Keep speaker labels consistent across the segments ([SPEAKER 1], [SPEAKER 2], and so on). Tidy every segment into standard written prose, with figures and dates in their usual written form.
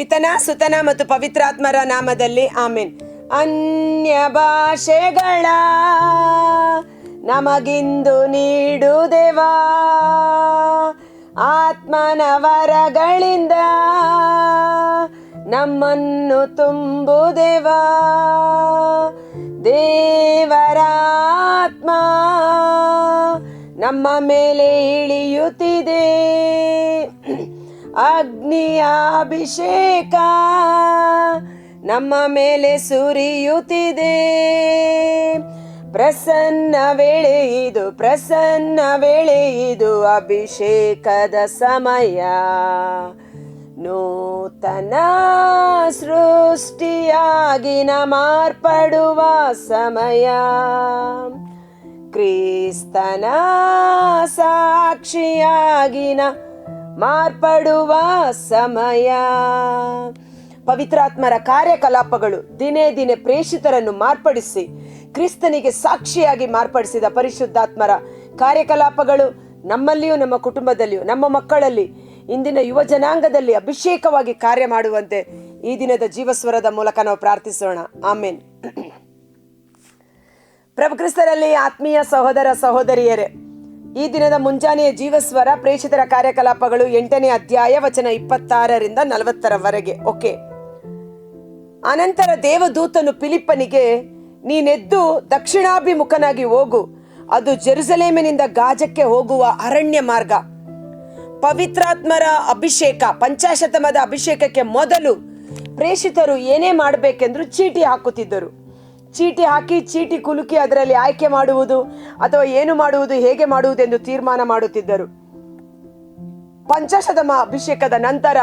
[SPEAKER 1] ಪಿತನ ಸುತನ ಮತ್ತು ಪವಿತ್ರಾತ್ಮರ ನಾಮದಲ್ಲಿ ಆಮೆನ್. ಅನ್ಯ ಭಾಷೆಗಳ ನಮಗಿಂದು ನೀಡು ದೇವಾ, ಆತ್ಮನ ವರಗಳಿಂದ ನಮ್ಮನ್ನು ತುಂಬು ದೇವಾ. ದೇವರ ಆತ್ಮ ನಮ್ಮ ಮೇಲೆ ಇಳಿಯುತ್ತಿದೆ, ಅಗ್ನಿಯ ಅಭಿಷೇಕ ನಮ್ಮ ಮೇಲೆ ಸುರಿಯುತ್ತಿದೆ. ಪ್ರಸನ್ನ ವೇಳೆ ಇದು, ಪ್ರಸನ್ನ ವೇಳೆ ಇದು, ಅಭಿಷೇಕದ ಸಮಯ. ನೂತನ ಸೃಷ್ಟಿಯಾಗಿನ ಮಾರ್ಪಡುವ ಸಮಯ, ಕ್ರಿಸ್ತನ ಸಾಕ್ಷಿಯಾಗಿನ ಮಾರ್ಪಡುವ ಸಮಯ. ಪವಿತ್ರಾತ್ಮರ ಕಾರ್ಯಕಲಾಪಗಳು ದಿನೇ ದಿನೇ ಪ್ರೇಷಿತರನ್ನು ಮಾರ್ಪಡಿಸಿ ಕ್ರಿಸ್ತನಿಗೆ ಸಾಕ್ಷಿಯಾಗಿ ಮಾರ್ಪಡಿಸಿದ ಪರಿಶುದ್ಧಾತ್ಮರ ಕಾರ್ಯಕಲಾಪಗಳು ನಮ್ಮಲ್ಲಿಯೂ ನಮ್ಮ ಕುಟುಂಬದಲ್ಲಿಯೂ ನಮ್ಮ ಮಕ್ಕಳಲ್ಲಿ ಇಂದಿನ ಯುವ ಜನಾಂಗದಲ್ಲಿ ಅಭಿಷೇಕವಾಗಿ ಕಾರ್ಯ ಮಾಡುವಂತೆ ಈ ದಿನದ ಜೀವಸ್ವರದ ಮೂಲಕ ನಾವು ಪ್ರಾರ್ಥಿಸೋಣ. ಆಮೇನ್. ಪ್ರಭು ಕ್ರಿಸ್ತರಲ್ಲಿ ಆತ್ಮೀಯ ಸಹೋದರ ಸಹೋದರಿಯರೇ, ಈ ದಿನದ ಮುಂಜಾನೆಯ ಜೀವಸ್ವರ ಪ್ರೇಷಿತರ ಕಾರ್ಯಕಲಾಪಗಳು 8ನೇ ಅಧ್ಯಾಯ ವಚನ 26ರಿಂದ 40ರವರೆಗೆ. ಓಕೆ. ಅನಂತರ ದೇವದೂತನು ಫಿಲಿಪ್ಪನಿಗೆ, ನೀನೆದ್ದು ದಕ್ಷಿಣಾಭಿಮುಖನಾಗಿ ಹೋಗು, ಅದು ಜೆರುಸಲೇಮಿನಿಂದ ಗಾಜಕ್ಕೆ ಹೋಗುವ ಅರಣ್ಯ ಮಾರ್ಗ. ಪವಿತ್ರಾತ್ಮರ ಅಭಿಷೇಕ, ಪಂಚಾಶತಮದ ಅಭಿಷೇಕಕ್ಕೆ ಮೊದಲು ಪ್ರೇಷಿತರು ಏನೇ ಮಾಡಬೇಕೆಂದ್ರು ಚೀಟಿ ಹಾಕುತ್ತಿದ್ದರು. ಚೀಟಿ ಹಾಕಿ ಚೀಟಿ ಕುಲುಕಿ ಅದರಲ್ಲಿ ಆಯ್ಕೆ ಮಾಡುವುದು ಅಥವಾ ಏನು ಮಾಡುವುದು, ಹೇಗೆ ಮಾಡುವುದೆಂದು ತೀರ್ಮಾನ ಮಾಡುತ್ತಿದ್ದರು. ಪಂಚಾಶತಮ ಅಭಿಷೇಕದ ನಂತರ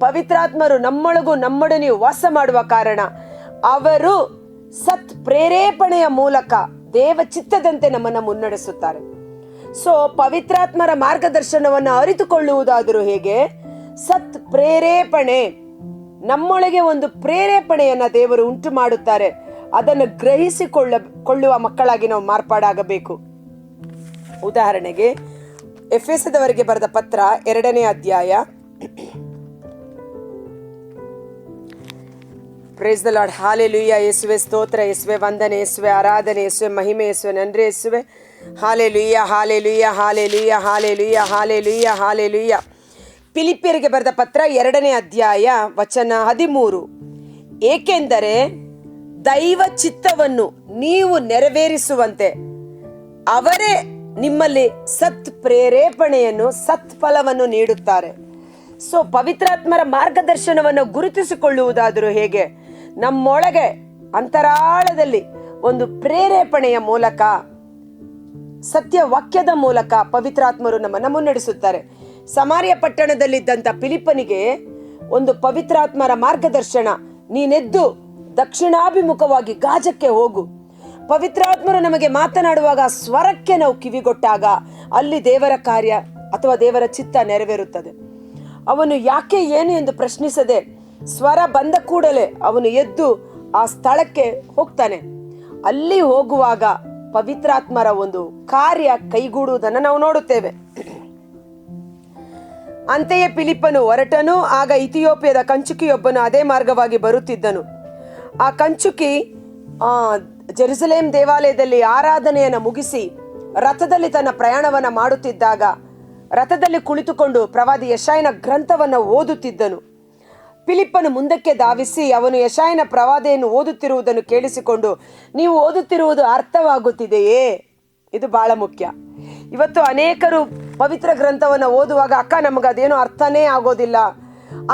[SPEAKER 1] ಪವಿತ್ರಾತ್ಮರು ನಮ್ಮೊಳಗೂ ನಮ್ಮೊಡನೆಯೂ ವಾಸ ಮಾಡುವ ಕಾರಣ ಅವರು ಸತ್ ಪ್ರೇರೇಪಣೆಯ ಮೂಲಕ ದೇವ ಚಿತ್ತದಂತೆ ನಮ್ಮನ್ನು ಮುನ್ನಡೆಸುತ್ತಾರೆ. ಸೊ ಪವಿತ್ರಾತ್ಮರ ಮಾರ್ಗದರ್ಶನವನ್ನು ಅರಿತುಕೊಳ್ಳುವುದಾದರೂ ಹೇಗೆ? ಸತ್ ಪ್ರೇರೇಪಣೆ, ನಮ್ಮೊಳಗೆ ಒಂದು ಪ್ರೇರೇಪಣೆಯನ್ನ ದೇವರು ಉಂಟು ಮಾಡುತ್ತಾರೆ. ಅದನ್ನು ಗ್ರಹಿಸಿಕೊಳ್ಳುವ ಮಕ್ಕಳಾಗಿ ನಾವು ಮಾರ್ಪಾಡಾಗಬೇಕು. ಉದಾಹರಣೆಗೆ ಎಫೆಸದವರಿಗೆ ಬರೆದ ಪತ್ರ 2ನೇ ಅಧ್ಯಾಯ. Praise the lord. ಹಾಲೆಲೂಯಾ. ಯೇಸುವೆ ಸ್ತೋತ್ರ, ಯೇಸುವೆ ವಂದನೆ, ಯೇಸುವೆ ಆರಾಧನೆ, ಯೇಸುವೆ ಮಹಿಮೆ, ಯೇಸುವೆ ನನ್ರೆ, ಯೇಸುವೆ hallelujah, hallelujah, hallelujah, hallelujah, hallelujah, hallelujah. ಫಿಲಿಪ್ಪಿಯರಿಗೆ ಬರೆದ ಪತ್ರ 2ನೇ ಅಧ್ಯಾಯ ವಚನ 13. ಏಕೆಂದರೆ ದೈವ ಚಿತ್ತವನ್ನು ನೀವು ನೆರವೇರಿಸುವಂತೆ ಅವರೇ ನಿಮ್ಮಲ್ಲಿ ಸತ್ ಪ್ರೇರೇಪಣೆಯನ್ನು, ಸತ್ಫಲವನ್ನು ನೀಡುತ್ತಾರೆ. ಸೊ ಪವಿತ್ರಾತ್ಮರ ಮಾರ್ಗದರ್ಶನವನ್ನು ಗುರುತಿಸಿಕೊಳ್ಳುವುದಾದರೂ ಹೇಗೆ? ನಮ್ಮೊಳಗೆ ಅಂತರಾಳದಲ್ಲಿ ಒಂದು ಪ್ರೇರೇಪಣೆಯ ಮೂಲಕ, ಸತ್ಯ ವಾಕ್ಯದ ಮೂಲಕ ಪವಿತ್ರಾತ್ಮರು ನಮ್ಮನ್ನು ಮುನ್ನಡೆಸುತ್ತಾರೆ. ಸಮಾರ್ಯ ಪಟ್ಟಣದಲ್ಲಿದ್ದಂಥ ಫಿಲಿಪ್ಪನಿಗೆ ಒಂದು ಪವಿತ್ರಾತ್ಮರ ಮಾರ್ಗದರ್ಶನ, ನೀನೆದ್ದು ದಕ್ಷಿಣಾಭಿಮುಖವಾಗಿ ಗಾಜಕ್ಕೆ ಹೋಗು. ಪವಿತ್ರಾತ್ಮರು ನಮಗೆ ಮಾತನಾಡುವಾಗ ಸ್ವರಕ್ಕೆ ನಾವು ಕಿವಿಗೊಟ್ಟಾಗ ಅಲ್ಲಿ ದೇವರ ಕಾರ್ಯ ಅಥವಾ ದೇವರ ಚಿತ್ತ ನೆರವೇರುತ್ತದೆ. ಅವನು ಯಾಕೆ ಏನು ಎಂದು ಪ್ರಶ್ನಿಸದೆ ಸ್ವರ ಬಂದ ಕೂಡಲೇ ಅವನು ಎದ್ದು ಆ ಸ್ಥಳಕ್ಕೆ ಹೋಗ್ತಾನೆ. ಅಲ್ಲಿ ಹೋಗುವಾಗ ಪವಿತ್ರಾತ್ಮರ ಒಂದು ಕಾರ್ಯ ಕೈಗೂಡುವುದನ್ನು ನಾವು ನೋಡುತ್ತೇವೆ. ಅಂತೆಯೇ ಫಿಲಿಪ್ಪನು ಹೊರಟನು. ಆಗ ಇಥಿಯೋಪಿಯದ ಕಂಚುಕಿಯೊಬ್ಬನು ಅದೇ ಮಾರ್ಗವಾಗಿ ಬರುತ್ತಿದ್ದನು. ಆ ಕಂಚುಕಿ ಜೆರುಸಲೇಮ್ ದೇವಾಲಯದಲ್ಲಿ ಆರಾಧನೆಯನ್ನು ಮುಗಿಸಿ ರಥದಲ್ಲಿ ತನ್ನ ಪ್ರಯಾಣವನ್ನು ಮಾಡುತ್ತಿದ್ದಾಗ ರಥದಲ್ಲಿ ಕುಳಿತುಕೊಂಡು ಪ್ರವಾದಿ ಯೆಶಾಯನ ಗ್ರಂಥವನ್ನು ಓದುತ್ತಿದ್ದನು. ಫಿಲಿಪ್ಪನು ಮುಂದಕ್ಕೆ ಧಾವಿಸಿ ಅವನು ಯೆಶಾಯನ ಪ್ರವಾದಿಯನ್ನು ಓದುತ್ತಿರುವುದನ್ನು ಕೇಳಿಸಿಕೊಂಡು, ನೀವು ಓದುತ್ತಿರುವುದು ಅರ್ಥವಾಗುತ್ತಿದೆಯೇ? ಇದು ಬಹಳ ಮುಖ್ಯ. ಇವತ್ತು ಅನೇಕರು ಪವಿತ್ರ ಗ್ರಂಥವನ್ನು ಓದುವಾಗ, ಅಕ್ಕ ನಮಗದೇನೋ ಅರ್ಥನೇ ಆಗೋದಿಲ್ಲ,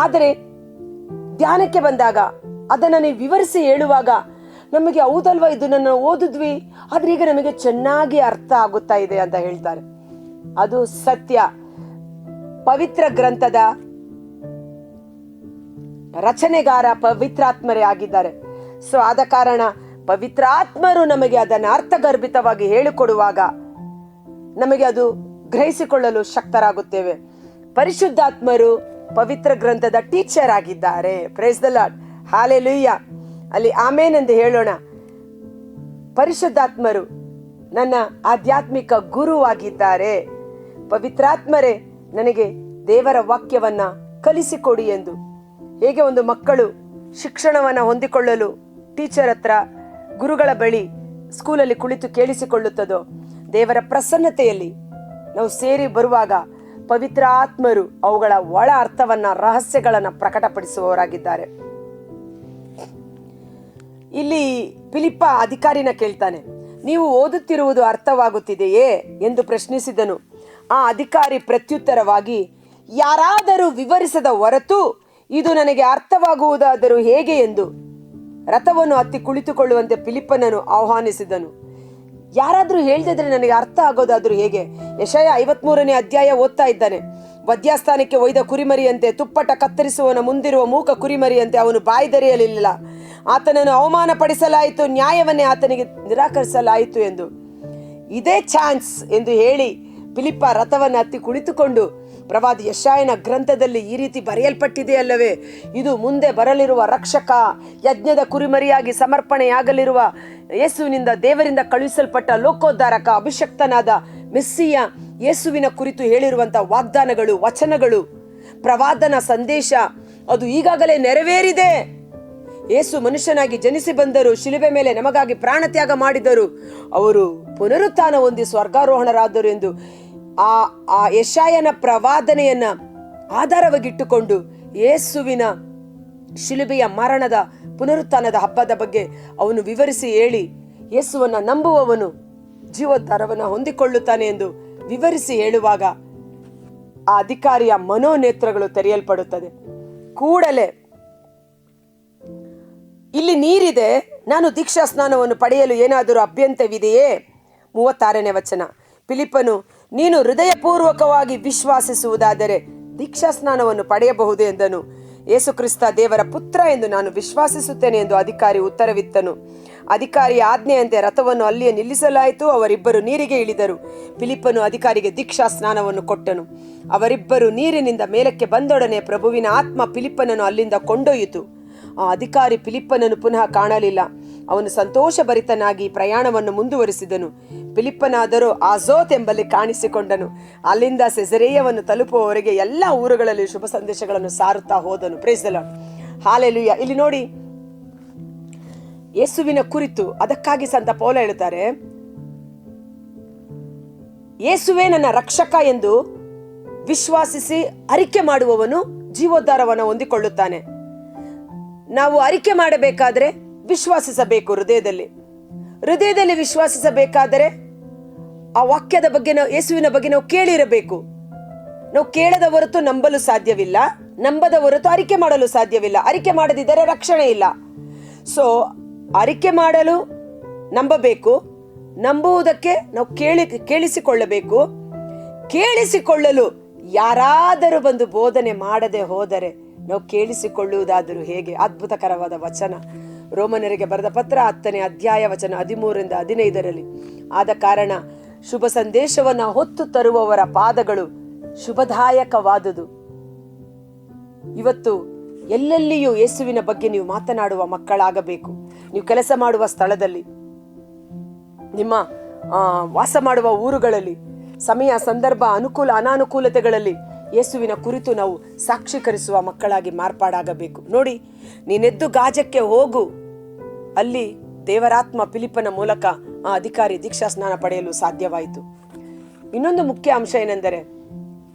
[SPEAKER 1] ಆದರೆ ಧ್ಯಾನಕ್ಕೆ ಬಂದಾಗ ಅದನ್ನು ನೀವು ವಿವರಿಸಿ ಹೇಳುವಾಗ ನಮಗೆ ಹೌದಲ್ವಾ, ಇದನ್ನು ಓದಿದ್ವಿ, ಆದ್ರೆ ಈಗ ನಮಗೆ ಚೆನ್ನಾಗಿ ಅರ್ಥ ಆಗುತ್ತಾ ಇದೆ ಅಂತ ಹೇಳ್ತಾರೆ. ಅದು ಸತ್ಯ. ಪವಿತ್ರ ಗ್ರಂಥದ ರಚನೆಗಾರ ಪವಿತ್ರಾತ್ಮರೇ ಆಗಿದ್ದಾರೆ. ಸೊ ಆದ ಕಾರಣ ಪವಿತ್ರಾತ್ಮರು ನಮಗೆ ಅದನ್ನು ಅರ್ಥಗರ್ಭಿತವಾಗಿ ಹೇಳಿಕೊಡುವಾಗ ನಮಗೆ ಅದು ಗ್ರಹಿಸಿಕೊಳ್ಳಲು ಶಕ್ತರಾಗುತ್ತೇವೆ. ಪರಿಶುದ್ಧಾತ್ಮರು ಪವಿತ್ರ ಗ್ರಂಥದ ಟೀಚರ್ ಆಗಿದ್ದಾರೆ. Praise the lord. ಹಾಲೆಲೂಯಾ. ಅಲ್ಲಿ ಆಮೇನ್ ಎಂದು ಹೇಳೋಣ. ಪರಿಶುದ್ಧಾತ್ಮರು ನನ್ನ ಆಧ್ಯಾತ್ಮಿಕ ಗುರುವಾಗಿದ್ದಾರೆ. ಪವಿತ್ರಾತ್ಮರೇ ನನಗೆ ದೇವರ ವಾಕ್ಯವನ್ನ ಕಲಿಸಿಕೊಡಿ ಎಂದು ಹೇಗೆ ಒಂದು ಮಕ್ಕಳು ಶಿಕ್ಷಣವನ್ನು ಹೊಂದಿಕೊಳ್ಳಲು ಟೀಚರ್ ಹತ್ರ, ಗುರುಗಳ ಬಳಿ ಸ್ಕೂಲಲ್ಲಿ ಕುಳಿತು ಕೇಳಿಸಿಕೊಳ್ಳುತ್ತದೋ, ದೇವರ ಪ್ರಸನ್ನತೆಯಲ್ಲಿ ನಾವು ಸೇರಿ ಬರುವಾಗ ಪವಿತ್ರ ಆತ್ಮರು ಅವುಗಳ ಒಳ ಅರ್ಥವನ್ನ, ರಹಸ್ಯಗಳನ್ನ ಪ್ರಕಟಪಡಿಸುವವರಾಗಿದ್ದಾರೆ. ಇಲ್ಲಿ ಫಿಲಿಪ್ಪ ಅಧಿಕಾರಿನ ಕೇಳ್ತಾನೆ, ನೀವು ಓದುತ್ತಿರುವುದು ಅರ್ಥವಾಗುತ್ತಿದೆಯೇ ಎಂದು ಪ್ರಶ್ನಿಸಿದನು. ಆ ಅಧಿಕಾರಿ ಪ್ರತ್ಯುತ್ತರವಾಗಿ, ಯಾರಾದರೂ ವಿವರಿಸದ ಹೊರತು ಇದು ನನಗೆ ಅರ್ಥವಾಗುವುದಾದರೂ ಹೇಗೆ ಎಂದು ರಥವನ್ನು ಹತ್ತಿ ಕುಳಿತುಕೊಳ್ಳುವಂತೆ ಫಿಲಿಪ್ಪನನ್ನು ಆಹ್ವಾನಿಸಿದನು. ಯಾರಾದ್ರೂ ಹೇಳ್ದಿದ್ರೆ ನನಗೆ ಅರ್ಥ ಆಗೋದಾದ್ರೂ ಹೇಗೆ? ಯೆಶಾಯ 53ನೇ ಅಧ್ಯಾಯ ಓದ್ತಾ ಇದ್ದಾನೆ. ವಧ್ಯಸ್ಥಾನಕ್ಕೆ ಒಯ್ದ ಕುರಿಮರಿಯಂತೆ, ತುಪ್ಪಟ ಕತ್ತರಿಸುವವನ ಮುಂದಿರುವ ಮೂಕ ಕುರಿಮರಿಯಂತೆ ಅವನು ಬಾಯ್ದೆರೆಯಲಿಲ್ಲ. ಆತನನ್ನು ಅವಮಾನ ಪಡಿಸಲಾಯಿತು, ನ್ಯಾಯವನ್ನೇ ಆತನಿಗೆ ನಿರಾಕರಿಸಲಾಯಿತು ಎಂದು. ಇದೇ ಚಾನ್ಸ್ ಎಂದು ಹೇಳಿ ಫಿಲಿಪ್ಪ ರಥವನ್ನು ಹತ್ತಿ ಕುಳಿತುಕೊಂಡು, ಪ್ರವಾದಿ ಯೆಶಾಯನ ಗ್ರಂಥದಲ್ಲಿ ಈ ರೀತಿ ಬರೆಯಲ್ಪಟ್ಟಿದೆ ಅಲ್ಲವೇ, ಇದು ಮುಂದೆ ಬರಲಿರುವ ರಕ್ಷಕ, ಯಜ್ಞದ ಕುರಿಮರಿಯಾಗಿ ಸಮರ್ಪಣೆಯಾಗಲಿರುವ ಯೇಸುವಿನಿಂದ ದೇವರಿಂದ ಕಳುಹಿಸಲ್ಪಟ್ಟ ಲೋಕೋದ್ಧಾರಕ, ಅಭಿಷಕ್ತನಾದ ಮೆಸ್ಸಿಯ ಯೇಸುವಿನ ಕುರಿತು ಹೇಳಿರುವಂತಹ ವಾಗ್ದಾನಗಳು, ವಚನಗಳು, ಪ್ರವಾದನ ಸಂದೇಶ ಅದು ಈಗಾಗಲೇ ನೆರವೇರಿದೆ. ಯೇಸು ಮನುಷ್ಯನಾಗಿ ಜನಿಸಿ ಬಂದರು, ಶಿಲುಬೆ ಮೇಲೆ ನಮಗಾಗಿ ಪ್ರಾಣತ್ಯಾಗ ಮಾಡಿದರು, ಅವರು ಪುನರುತ್ಥಾನ ಹೊಂದಿ ಸ್ವರ್ಗಾರೋಹಣರಾದರು ಎಂದು ಆ ಯೆಶಾಯನ ಪ್ರವಾದನೆಯನ್ನ ಆಧಾರವಾಗಿಟ್ಟುಕೊಂಡು ಯೇಸುವಿನ ಶಿಲುಬೆಯ ಮರಣದ ಪುನರುತ್ಥಾನದ ಹಬ್ಬದ ಬಗ್ಗೆ ಅವನು ವಿವರಿಸಿ ಹೇಳಿ, ಯೇಸುವನ್ನ ನಂಬುವವನು ಜೀವೋದ್ಧಾರವನ್ನು ಹೊಂದಿಕೊಳ್ಳುತ್ತಾನೆ ಎಂದು ವಿವರಿಸಿ ಹೇಳುವಾಗ ಆ ಅಧಿಕಾರಿಯ ಮನೋನೇತ್ರಗಳು ತೆರೆಯಲ್ಪಡುತ್ತದೆ. ಕೂಡಲೇ ಇಲ್ಲಿ ನೀರಿದೆ, ನಾನು ದೀಕ್ಷಾ ಸ್ನಾನವನ್ನು ಪಡೆಯಲು ಏನಾದರೂ ಅಭ್ಯಂತರವಿದೆಯೇ? 36ನೇ ವಚನ. ಫಿಲಿಪ್ಪನು, ನೀನು ಹೃದಯಪೂರ್ವಕವಾಗಿ ವಿಶ್ವಾಸಿಸುವುದಾದರೆ ದೀಕ್ಷಾ ಸ್ನಾನವನ್ನು ಪಡೆಯಬಹುದು ಎಂದನು. ಯೇಸು ಕ್ರಿಸ್ತ ದೇವರ ಪುತ್ರ ಎಂದು ನಾನು ವಿಶ್ವಾಸಿಸುತ್ತೇನೆ ಎಂದು ಅಧಿಕಾರಿ ಉತ್ತರವಿತ್ತನು. ಅಧಿಕಾರಿಯ ಆಜ್ಞೆಯಂತೆ ರಥವನ್ನು ಅಲ್ಲಿಯೇ ನಿಲ್ಲಿಸಲಾಯಿತು. ಅವರಿಬ್ಬರು ನೀರಿಗೆ ಇಳಿದರು. ಫಿಲಿಪ್ಪನು ಅಧಿಕಾರಿಗೆ ದೀಕ್ಷಾ ಸ್ನಾನವನ್ನು ಕೊಟ್ಟನು. ಅವರಿಬ್ಬರು ನೀರಿನಿಂದ ಮೇಲಕ್ಕೆ ಬಂದೊಡನೆ ಪ್ರಭುವಿನ ಆತ್ಮ ಫಿಲಿಪ್ಪನನ್ನು ಅಲ್ಲಿಂದ ಕೊಂಡೊಯ್ಯಿತು. ಆ ಅಧಿಕಾರಿ ಫಿಲಿಪ್ಪನನ್ನು ಪುನಃ ಕಾಣಲಿಲ್ಲ. ಅವನು ಸಂತೋಷಭರಿತನಾಗಿ ಪ್ರಯಾಣವನ್ನು ಮುಂದುವರಿಸಿದನು. ಫಿಲಿಪ್ಪನಾದರೂ ಆಜೋತ್ ಎಂಬಲ್ಲಿ ಕಾಣಿಸಿಕೊಂಡನು. ಅಲ್ಲಿಂದ ಸೆಸರೇಯವನ್ನು ತಲುಪುವವರೆಗೆ ಎಲ್ಲ ಊರುಗಳಲ್ಲಿ ಶುಭ ಸಂದೇಶಗಳನ್ನು ಸಾರುತ್ತಾ ಹೋದನು. Praise the lord, hallelujah. ಇಲ್ಲಿ ನೋಡಿ, ಯೇಸುವಿನ ಕುರಿತು ಅದಕ್ಕಾಗಿ ಸಂತ ಪೌಲ ಹೇಳುತ್ತಾರೆ, ಯೇಸುವೇ ನನ್ನ ರಕ್ಷಕ ಎಂದು ವಿಶ್ವಾಸಿಸಿ ಅರಿಕೆ ಮಾಡುವವನು ಜೀವೋದ್ಧಾರವನ್ನು ಹೊಂದಿಕೊಳ್ಳುತ್ತಾನೆ. ನಾವು ಅರಿಕೆ ಮಾಡಬೇಕಾದ್ರೆ ವಿಶ್ವಾಸಿಸಬೇಕು. ಹೃದಯದಲ್ಲಿ ವಿಶ್ವಾಸಿಸಬೇಕಾದರೆ ಆ ವಾಕ್ಯದ ಬಗ್ಗೆ, ಯೇಸುವಿನ ಬಗ್ಗೆ ನಾವು ಕೇಳಿರಬೇಕು. ನಾವು ಕೇಳದ ಹೊರತು ನಂಬಲು ಸಾಧ್ಯವಿಲ್ಲ, ನಂಬದ ಹೊರತು ಅರಿಕೆ ಮಾಡಲು ಸಾಧ್ಯವಿಲ್ಲ. ಅರಿಕೆ ಮಾಡದಿದ್ದರೆ ರಕ್ಷಣೆ ಇಲ್ಲ. ಸೊ ಅರಿಕೆ ಮಾಡಲು ನಂಬಬೇಕು, ನಂಬುವುದಕ್ಕೆ ನಾವು ಕೇಳಿಸಿಕೊಳ್ಳಬೇಕು. ಕೇಳಿಸಿಕೊಳ್ಳಲು ಯಾರಾದರೂ ಬಂದು ಬೋಧನೆ ಮಾಡದೆ ಹೋದರೆ ನಾವು ಕೇಳಿಸಿಕೊಳ್ಳುವುದಾದರೂ ಹೇಗೆ? ಅದ್ಭುತಕರವಾದ ವಚನ. ರೋಮನರಿಗೆ ಬರೆದ ಪತ್ರ 10ನೇ ಅಧ್ಯಾಯ ವಚನ 13ರಿಂದ 15ರಲ್ಲಿ. ಆದ ಕಾರಣ ಶುಭ ಸಂದೇಶವನ್ನ ಹೊತ್ತು ತರುವವರ ಪಾದಗಳು ಶುಭದಾಯಕವಾದುದು. ಇವತ್ತು ಎಲ್ಲೆಲ್ಲಿಯೂ ಯೇಸುವಿನ ಬಗ್ಗೆ ನೀವು ಮಾತನಾಡುವ ಮಕ್ಕಳಾಗಬೇಕು. ನೀವು ಕೆಲಸ ಮಾಡುವ ಸ್ಥಳದಲ್ಲಿ, ನಿಮ್ಮ ವಾಸ ಮಾಡುವ ಊರುಗಳಲ್ಲಿ, ಸಮಯ, ಸಂದರ್ಭ, ಅನುಕೂಲ ಅನಾನುಕೂಲತೆಗಳಲ್ಲಿ ಯೇಸುವಿನ ಕುರಿತು ನಾವು ಸಾಕ್ಷೀಕರಿಸುವ ಮಕ್ಕಳಾಗಿ ಮಾರ್ಪಾಡಾಗಬೇಕು. ನೋಡಿ, ನೀನೆದ್ದು ಗಾಜಕ್ಕೆ ಹೋಗು. ಅಲ್ಲಿ ದೇವರಾತ್ಮ ಫಿಲಿಪ್ಪನ ಮೂಲಕ ಆ ಅಧಿಕಾರಿ ದೀಕ್ಷಾ ಸ್ನಾನ ಪಡೆಯಲು ಸಾಧ್ಯವಾಯಿತು. ಇನ್ನೊಂದು ಮುಖ್ಯ ಅಂಶ ಏನೆಂದರೆ,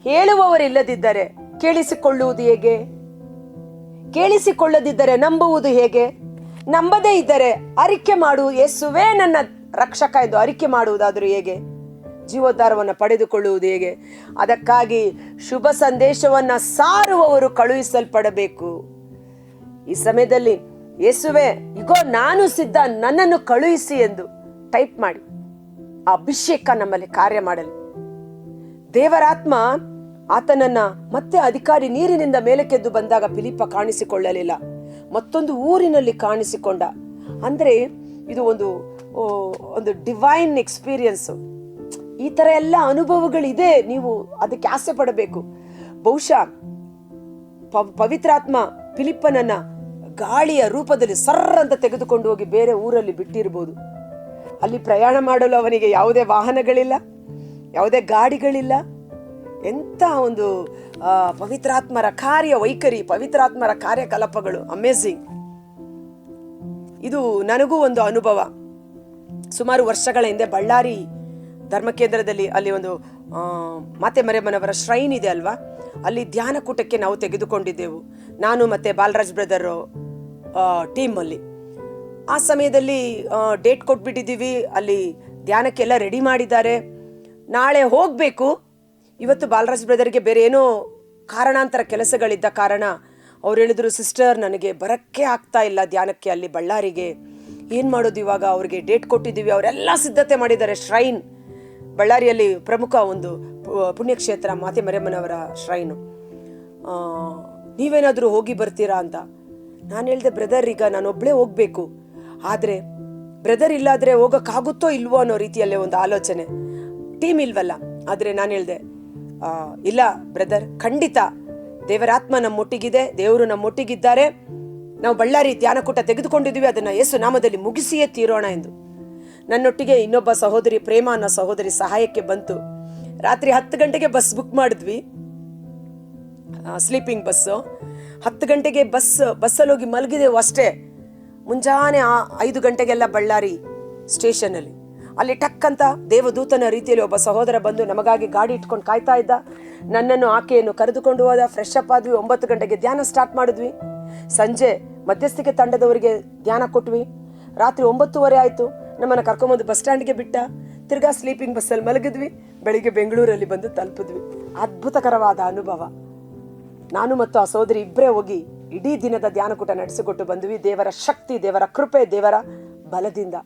[SPEAKER 1] ಹೇಳುವವರಿಲ್ಲದಿದ್ದರೆ ಕೇಳಿಸಿಕೊಳ್ಳುವುದು ಹೇಗೆ? ಕೇಳಿಸಿಕೊಳ್ಳದಿದ್ದರೆ ನಂಬುವುದು ಹೇಗೆ? ನಂಬದೇ ಇದ್ದರೆ ಅರಿಕೆ ಮಾಡು, ಯೇಸುವೇ ನನ್ನ ರಕ್ಷಕ ಎಂದು ಅರಿಕೆ ಮಾಡುವುದಾದರೂ ಹೇಗೆ? ಜೀವೋದ್ಧಾರವನ್ನು ಪಡೆದುಕೊಳ್ಳುವುದು ಹೇಗೆ? ಅದಕ್ಕಾಗಿ ಶುಭ ಸಂದೇಶವನ್ನ ಸಾರುವವರು ಕಳುಹಿಸಲ್ಪಡಬೇಕು. ಈ ಸಮಯದಲ್ಲಿ ಯೇಸುವೆ, ಇಗೋ ನಾನು ಸಿದ್ಧ, ನನ್ನನ್ನು ಕಳುಹಿಸಿ ಎಂದು ಟೈಪ್ ಮಾಡಿ ಆ ಅಭಿಷೇಕ ನಮ್ಮಲ್ಲಿ ಕಾರ್ಯ ಮಾಡಲಿ. ದೇವರಾತ್ಮ ಆತನನ್ನ ಮತ್ತೆ ಅಧಿಕಾರಿ ನೀರಿನಿಂದ ಮೇಲಕ್ಕೆದ್ದು ಬಂದಾಗ ಫಿಲಿಪ್ಪ ಕಾಣಿಸಿಕೊಳ್ಳಲಿಲ್ಲ, ಮತ್ತೊಂದು ಊರಿನಲ್ಲಿ ಕಾಣಿಸಿಕೊಂಡ. ಅಂದ್ರೆ ಇದು ಒಂದು ಡಿವೈನ್ ಎಕ್ಸ್ಪೀರಿಯನ್ಸ್. ಈ ತರ ಎಲ್ಲ ಅನುಭವಗಳಿದೆ, ನೀವು ಅದಕ್ಕೆ ಆಸೆ ಪಡಬೇಕು. ಬಹುಶಃ ಪವಿತ್ರಾತ್ಮ ಫಿಲಿಪ್ಪನನ್ನ ಗಾಳಿಯ ರೂಪದಲ್ಲಿ ಸರ್ರ ಅಂತ ತೆಗೆದುಕೊಂಡು ಹೋಗಿ ಬೇರೆ ಊರಲ್ಲಿ ಬಿಟ್ಟಿರ್ಬೋದು. ಅಲ್ಲಿ ಪ್ರಯಾಣ ಮಾಡಲು ಅವನಿಗೆ ಯಾವುದೇ ವಾಹನಗಳಿಲ್ಲ, ಯಾವುದೇ ಗಾಡಿಗಳಿಲ್ಲ, ಎಂಥ ಒಂದು ಪವಿತ್ರಾತ್ಮರ ಕಾರ್ಯ ವೈಖರಿ, ಪವಿತ್ರಾತ್ಮರ ಕಾರ್ಯಕಲಾಪಗಳು, ಅಮೇಝಿಂಗ್. ಇದು ನನಗೂ ಒಂದು ಅನುಭವ. ಸುಮಾರು ವರ್ಷಗಳ ಹಿಂದೆ ಬಳ್ಳಾರಿ ಧರ್ಮಕೇಂದ್ರದಲ್ಲಿ ಅಲ್ಲಿ ಒಂದು ಮಾತೆ ಮರಿಯಮ್ಮನವರ ಶ್ರೈನ್ ಇದೆ ಅಲ್ವಾ, ಅಲ್ಲಿ ಧ್ಯಾನ ಕೂಟಕ್ಕೆ ನಾವು ತೆಗೆದುಕೊಂಡಿದ್ದೆವು, ನಾನು ಮತ್ತು ಬಾಲರಾಜ್ ಬ್ರದರ್ ಟೀಮಲ್ಲಿ. ಆ ಸಮಯದಲ್ಲಿ ಡೇಟ್ ಕೊಟ್ಬಿಟ್ಟಿದ್ದೀವಿ, ಅಲ್ಲಿ ಧ್ಯಾನಕ್ಕೆಲ್ಲ ರೆಡಿ ಮಾಡಿದ್ದಾರೆ, ನಾಳೆ ಹೋಗಬೇಕು. ಇವತ್ತು ಬಾಲರಾಜ್ ಬ್ರದರ್ಗೆ ಬೇರೆ ಏನೋ ಕಾರಣಾಂತರ ಕೆಲಸಗಳಿದ್ದ ಕಾರಣ ಅವ್ರು ಹೇಳಿದ್ರು, ಸಿಸ್ಟರ್ ನನಗೆ ಬರೋಕ್ಕೆ ಆಗ್ತಾ ಇಲ್ಲ ಧ್ಯಾನಕ್ಕೆ ಅಲ್ಲಿ ಬಳ್ಳಾರಿಗೆ, ಏನು ಮಾಡೋದು ಇವಾಗ? ಅವ್ರಿಗೆ ಡೇಟ್ ಕೊಟ್ಟಿದ್ದೀವಿ, ಅವರೆಲ್ಲ ಸಿದ್ಧತೆ ಮಾಡಿದ್ದಾರೆ. ಶ್ರೈನ್ ಬಳ್ಳಾರಿಯಲ್ಲಿ ಪ್ರಮುಖ ಒಂದು ಪುಣ್ಯಕ್ಷೇತ್ರ ಮಾತೆ ಮರಿಯಮ್ಮನವರ ಶ್ರೈನು, ನೀವೇನಾದರೂ ಹೋಗಿ ಬರ್ತೀರಾ ಅಂತ. ನಾನು ಹೇಳಿದೆ, ಬ್ರದರ್ ಈಗ ನಾನು ಒಬ್ಬಳೇ ಹೋಗಬೇಕು, ಆದರೆ ಬ್ರದರ್ ಇಲ್ಲಾದರೆ ಹೋಗೋಕ್ಕಾಗುತ್ತೋ ಇಲ್ವೋ ಅನ್ನೋ ರೀತಿಯಲ್ಲೇ ಒಂದು ಆಲೋಚನೆ, ಟೀಮ್ ಇಲ್ವಲ್ಲ. ಆದರೆ ನಾನು ಹೇಳಿದೆ, ಇಲ್ಲ ಬ್ರದರ್, ಖಂಡಿತ ದೇವರಾತ್ಮ ನಮ್ಮೊಟ್ಟಿಗಿದೆ, ದೇವರು ನಮ್ಮೊಟ್ಟಿಗಿದ್ದಾರೆ, ನಾವು ಬಳ್ಳಾರಿ ಧ್ಯಾನಕೂಟ ತೆಗೆದುಕೊಂಡಿದ್ದೀವಿ, ಅದನ್ನು ಯೇಸು ನಾಮದಲ್ಲಿ ಮುಗಿಸಿಯೇ ತೀರೋಣ ಎಂದು. ನನ್ನೊಟ್ಟಿಗೆ ಇನ್ನೊಬ್ಬ ಸಹೋದರಿ ಪ್ರೇಮ ಅನ್ನೋ ಸಹೋದರಿ ಸಹಾಯಕ್ಕೆ ಬಂತು. ರಾತ್ರಿ 10 ಗಂಟೆಗೆ ಬಸ್ ಬುಕ್ ಮಾಡಿದ್ವಿ, ಸ್ಲೀಪಿಂಗ್ ಬಸ್ಸು. 10 ಗಂಟೆಗೆ ಬಸ್ಸಲ್ಲಿ ಹೋಗಿ ಮಲಗಿದೆವು ಅಷ್ಟೇ. ಮುಂಜಾನೆ 5 ಗಂಟೆಗೆಲ್ಲ ಬಳ್ಳಾರಿ ಸ್ಟೇಷನಲ್ಲಿ ಅಲ್ಲಿ ಟಕ್ ಅಂತ ದೇವದೂತನ ರೀತಿಯಲ್ಲಿ ಒಬ್ಬ ಸಹೋದರ ಬಂದು ನಮಗಾಗಿ ಗಾಡಿ ಇಟ್ಕೊಂಡು ಕಾಯ್ತಾ ಇದ್ದ. ನನ್ನನ್ನು ಆಕೆಯನ್ನು ಕರೆದುಕೊಂಡು ಹೋದ. ಫ್ರೆಶ್ ಅಪ್ ಆದ್ವಿ. 9 ಗಂಟೆಗೆ ಧ್ಯಾನ ಸ್ಟಾರ್ಟ್ ಮಾಡಿದ್ವಿ. ಸಂಜೆ ಮಧ್ಯಸ್ಥಿಕೆ ತಂಡದವರಿಗೆ ಧ್ಯಾನ ಕೊಟ್ವಿ. ರಾತ್ರಿ 9:30 ಆಯಿತು. ನಮ್ಮನ್ನು ಕರ್ಕೊಂಬಂದು ಬಸ್ ಸ್ಟ್ಯಾಂಡ್ಗೆ ಬಿಟ್ಟ. ತಿರ್ಗಾ ಸ್ಲೀಪಿಂಗ್ ಬಸ್ಸಲ್ಲಿ ಮಲಗಿದ್ವಿ. ಬೆಳಿಗ್ಗೆ ಬೆಂಗಳೂರಲ್ಲಿ ಬಂದು ತಲುಪಿದ್ವಿ. ಅದ್ಭುತಕರವಾದ ಅನುಭವ. ನಾನು ಮತ್ತು ಆ ಸಹೋದರಿ ಇಬ್ಬರೇ ಹೋಗಿ ಇಡೀ ದಿನದ ಧ್ಯಾನಕೂಟ ನಡೆಸಿಕೊಟ್ಟು ಬಂದ್ವಿ. ದೇವರ ಶಕ್ತಿ, ದೇವರ ಕೃಪೆ, ದೇವರ ಬಲದಿಂದ.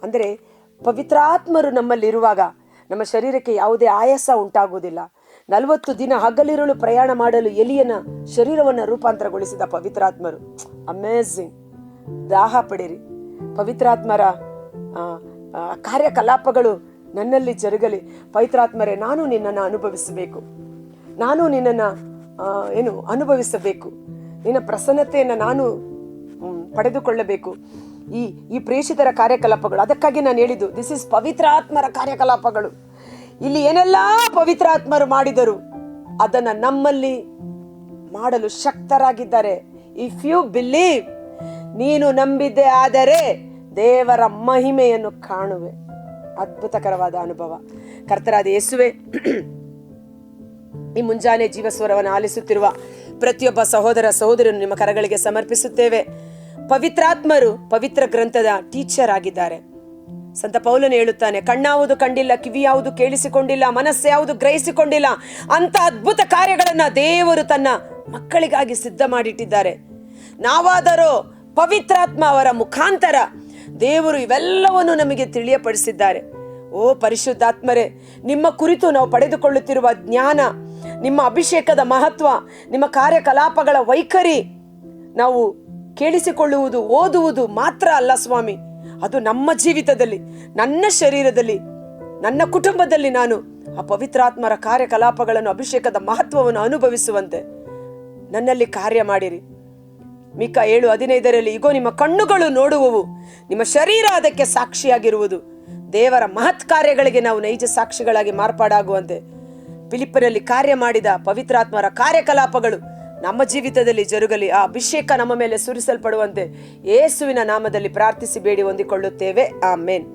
[SPEAKER 1] ಅಂದರೆ ಪವಿತ್ರಾತ್ಮರು ನಮ್ಮಲ್ಲಿರುವಾಗ ನಮ್ಮ ಶರೀರಕ್ಕೆ ಯಾವುದೇ ಆಯಾಸ ಉಂಟಾಗುವುದಿಲ್ಲ. 40 ದಿನ ಹಗಲಿರುಳು ಪ್ರಯಾಣ ಮಾಡಲು ಎಲಿಯನ ಶರೀರವನ್ನು ರೂಪಾಂತರಗೊಳಿಸಿದ ಪವಿತ್ರಾತ್ಮರು. ಅಮೇಝಿಂಗ್. ದಾಹ ಪಡಿರಿ, ಪವಿತ್ರಾತ್ಮರ ಕಾರ್ಯಕಲಾಪಗಳು ನನ್ನಲ್ಲಿ ಜರುಗಲಿ. ಪವಿತ್ರಾತ್ಮರೇ, ನಾನು ನಿನ್ನನ್ನು ಅನುಭವಿಸಬೇಕು, ನಾನು ನಿನ್ನನ್ನು ಅನುಭವಿಸಬೇಕು, ನಿನ್ನ ಪ್ರಸನ್ನತೆಯನ್ನು ನಾನು ಪಡೆದುಕೊಳ್ಳಬೇಕು. ಈ ಪ್ರೇಷಿತರ ಕಾರ್ಯಕಲಾಪಗಳು, ಅದಕ್ಕಾಗಿ ನಾನು ಹೇಳಿದ್ದು, ದಿಸ್ ಇಸ್ ಪವಿತ್ರಾತ್ಮರ ಕಾರ್ಯಕಲಾಪಗಳು. ಇಲ್ಲಿ ಏನೆಲ್ಲ ಪವಿತ್ರಾತ್ಮರು ಮಾಡಿದರು ಅದನ್ನು ನಮ್ಮಲ್ಲಿ ಮಾಡಲು ಶಕ್ತರಾಗಿದ್ದಾರೆ. ಇಫ್ ಯು ಬಿಲೀವ್, ನೀನು ನಂಬಿದ್ದೆ ಆದರೆ ದೇವರ ಮಹಿಮೆಯನ್ನು ಕಾಣುವೆ. ಅದ್ಭುತಕರವಾದ ಅನುಭವ. ಕರ್ತರಾದ ಯೇಸುವೆ, ಈ ಮುಂಜಾನೆ ಜೀವಸ್ವರವನ್ನು ಆಲಿಸುತ್ತಿರುವ ಪ್ರತಿಯೊಬ್ಬ ಸಹೋದರ ಸಹೋದರನ್ನು ನಿಮ್ಮ ಕರಗಳಿಗೆ ಸಮರ್ಪಿಸುತ್ತೇವೆ. ಪವಿತ್ರಾತ್ಮರು ಪವಿತ್ರ ಗ್ರಂಥದ ಟೀಚರ್ ಆಗಿದ್ದಾರೆ. ಸಂತ ಪೌಲನು ಹೇಳುತ್ತಾನೆ, ಕಣ್ಣಾವುದು ಕಂಡಿಲ್ಲ, ಕಿವಿ ಯಾವುದು ಕೇಳಿಸಿಕೊಂಡಿಲ್ಲ, ಮನಸ್ಸು ಯಾವುದು ಗ್ರಹಿಸಿಕೊಂಡಿಲ್ಲ, ಅಂತ ಅದ್ಭುತ ಕಾರ್ಯಗಳನ್ನ ದೇವರು ತನ್ನ ಮಕ್ಕಳಿಗಾಗಿ ಸಿದ್ಧ ಮಾಡಿಟ್ಟಿದ್ದಾರೆ. ನಾವಾದರೂ ಪವಿತ್ರಾತ್ಮ ಅವರ ಮುಖಾಂತರ ದೇವರು ಇವೆಲ್ಲವನ್ನು ನಮಗೆ ತಿಳಿಯಪಡಿಸಿದ್ದಾರೆ. ಓ ಪರಿಶುದ್ಧಾತ್ಮರೇ, ನಿಮ್ಮ ಕುರಿತು ನಾವು ಪಡೆದುಕೊಳ್ಳುತ್ತಿರುವ ಜ್ಞಾನ, ನಿಮ್ಮ ಅಭಿಷೇಕದ ಮಹತ್ವ, ನಿಮ್ಮ ಕಾರ್ಯಕಲಾಪಗಳ ವೈಖರಿ ನಾವು ಕೇಳಿಸಿಕೊಳ್ಳುವುದು, ಓದುವುದು ಮಾತ್ರ ಅಲ್ಲ ಸ್ವಾಮಿ, ಅದು ನಮ್ಮ ಜೀವಿತದಲ್ಲಿ, ನನ್ನ ಶರೀರದಲ್ಲಿ, ನನ್ನ ಕುಟುಂಬದಲ್ಲಿ ನಾನು ಆ ಪವಿತ್ರಾತ್ಮರ ಕಾರ್ಯಕಲಾಪಗಳನ್ನು, ಅಭಿಷೇಕದ ಮಹತ್ವವನ್ನು ಅನುಭವಿಸುವಂತೆ ನನ್ನಲ್ಲಿ ಕಾರ್ಯ ಮಾಡಿರಿ. ಮಿಕ 7:15 ಇಗೋ ನಿಮ್ಮ ಕಣ್ಣುಗಳು ನೋಡುವವು, ನಿಮ್ಮ ಶರೀರ ಅದಕ್ಕೆ ಸಾಕ್ಷಿಯಾಗಿರುವುದು. ದೇವರ ಮಹತ್ ಕಾರ್ಯಗಳಿಗೆ ನಾವು ನೈಜ ಸಾಕ್ಷಿಗಳಾಗಿ ಮಾರ್ಪಾಡಾಗುವಂತೆ ಫಿಲಿಪ್ಪರಲ್ಲಿ ಕಾರ್ಯ ಮಾಡಿದ ಪವಿತ್ರಾತ್ಮರ ಕಾರ್ಯಕಲಾಪಗಳು ನಮ್ಮ ಜೀವಿತದಲ್ಲಿ ಜರುಗಲಿ. ಆ ಅಭಿಷೇಕ ನಮ್ಮ ಮೇಲೆ ಸುರಿಸಲ್ಪಡುವಂತೆ ಯೇಸುವಿನ ನಾಮದಲ್ಲಿ ಪ್ರಾರ್ಥಿಸಿ ಬೇಡಿ ಹೊಂದಿಕೊಳ್ಳುತ್ತೇವೆ. ಆಮೇನ್.